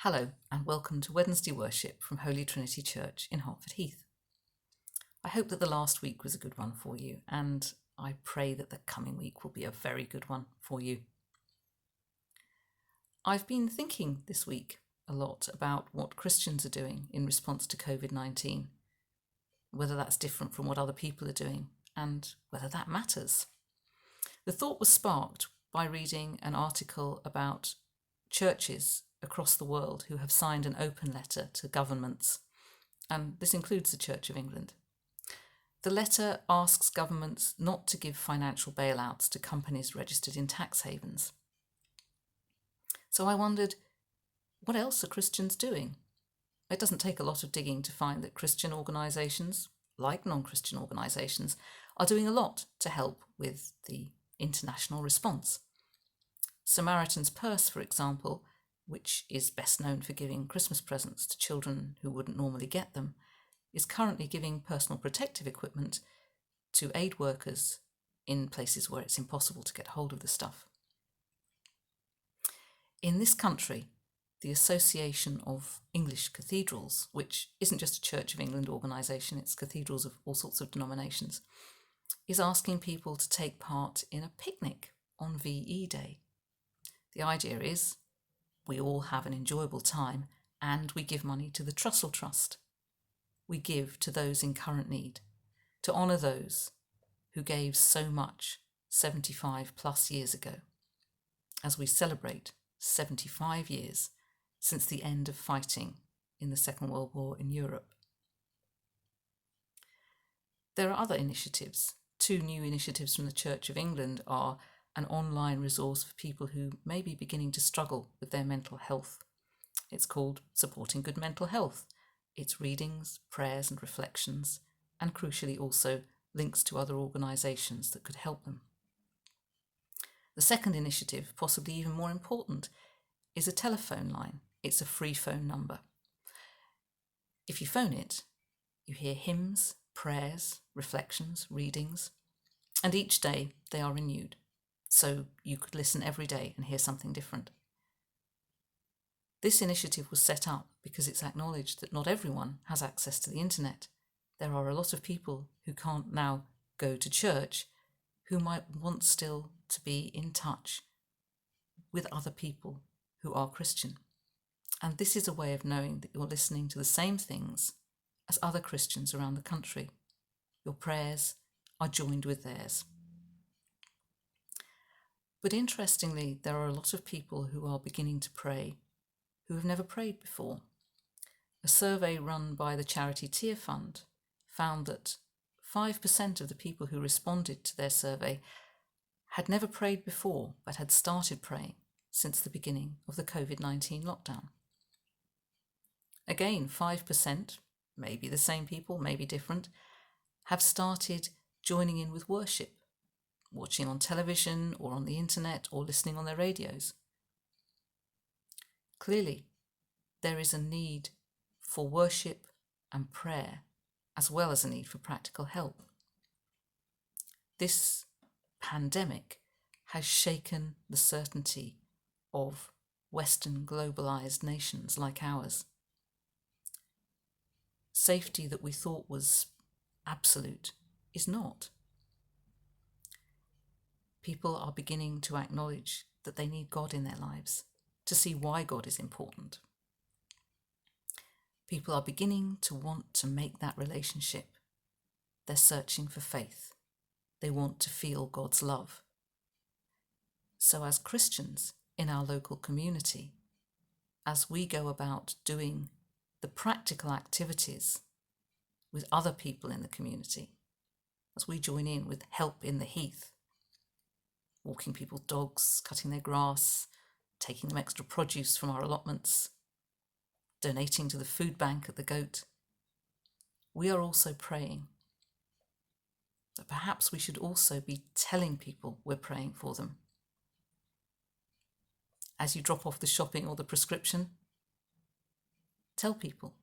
Hello and welcome to Wednesday worship from Holy Trinity Church in Hertford Heath. I hope that the last week was a good one for you, and I pray that the coming week will be a very good one for you. I've been thinking this week a lot about what Christians are doing in response to COVID-19, whether that's different from what other people are doing, and whether that matters. The thought was sparked by reading an article about churches across the world who have signed an open letter to governments, and this includes the Church of England. The letter asks governments not to give financial bailouts to companies registered in tax havens. So I wondered, what else are Christians doing? It doesn't take a lot of digging to find that Christian organisations, like non-Christian organisations, are doing a lot to help with the international response. Samaritan's Purse, for example, which is best known for giving Christmas presents to children who wouldn't normally get them, is currently giving personal protective equipment to aid workers in places where it's impossible to get hold of the stuff. In this country, the Association of English Cathedrals, which isn't just a Church of England organisation, it's cathedrals of all sorts of denominations, is asking people to take part in a picnic on VE Day. The idea is we all have an enjoyable time and we give money to the Trussell Trust. We give to those in current need, to honour those who gave so much 75 plus years ago, as we celebrate 75 years since the end of fighting in the Second World War in Europe. There are other initiatives. Two new initiatives from the Church of England are an online resource for people who may be beginning to struggle with their mental health. It's called Supporting Good Mental Health. It's readings, prayers and reflections, and crucially also links to other organisations that could help them. The second initiative, possibly even more important, is a telephone line. It's a free phone number. If you phone it, you hear hymns, prayers, reflections, readings, and each day they are renewed. So you could listen every day and hear something different. This initiative was set up because it's acknowledged that not everyone has access to the internet. There are a lot of people who can't now go to church who might want still to be in touch with other people who are Christian. And this is a way of knowing that you're listening to the same things as other Christians around the country. Your prayers are joined with theirs. But interestingly, there are a lot of people who are beginning to pray who have never prayed before. A survey run by the charity Tear Fund found that 5% of the people who responded to their survey had never prayed before, but had started praying since the beginning of the COVID-19 lockdown. Again, 5%, maybe the same people, maybe different, have started joining in with worship, watching on television or on the internet or listening on their radios. Clearly, there is a need for worship and prayer, as well as a need for practical help. This pandemic has shaken the certainty of Western globalized nations like ours. Safety that we thought was absolute is not. People are beginning to acknowledge that they need God in their lives, to see why God is important. People are beginning to want to make that relationship. They're searching for faith. They want to feel God's love. So as Christians in our local community, as we go about doing the practical activities with other people in the community, as we join in with Help in the Heath, walking people's dogs, cutting their grass, taking them extra produce from our allotments, donating to the food bank at the Goat, we are also praying. But perhaps we should also be telling people we're praying for them. As you drop off the shopping or the prescription, tell people,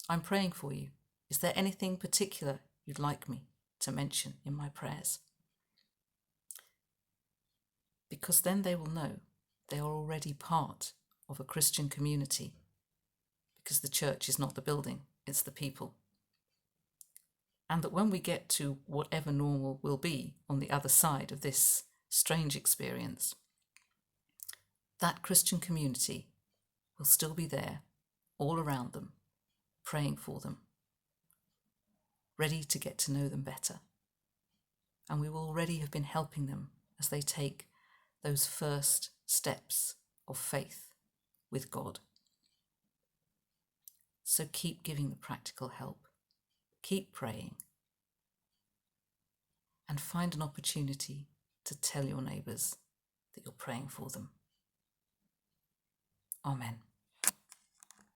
I'm praying for you. Is there anything particular you'd like me to mention in my prayers? Because then they will know they are already part of a Christian community because the church is not the building, it's the people. And that when we get to whatever normal will be on the other side of this strange experience, that Christian community will still be there, all around them, praying for them, ready to get to know them better. And we will already have been helping them as they take those first steps of faith with God. So keep giving the practical help, keep praying, and find an opportunity to tell your neighbours that you're praying for them. Amen.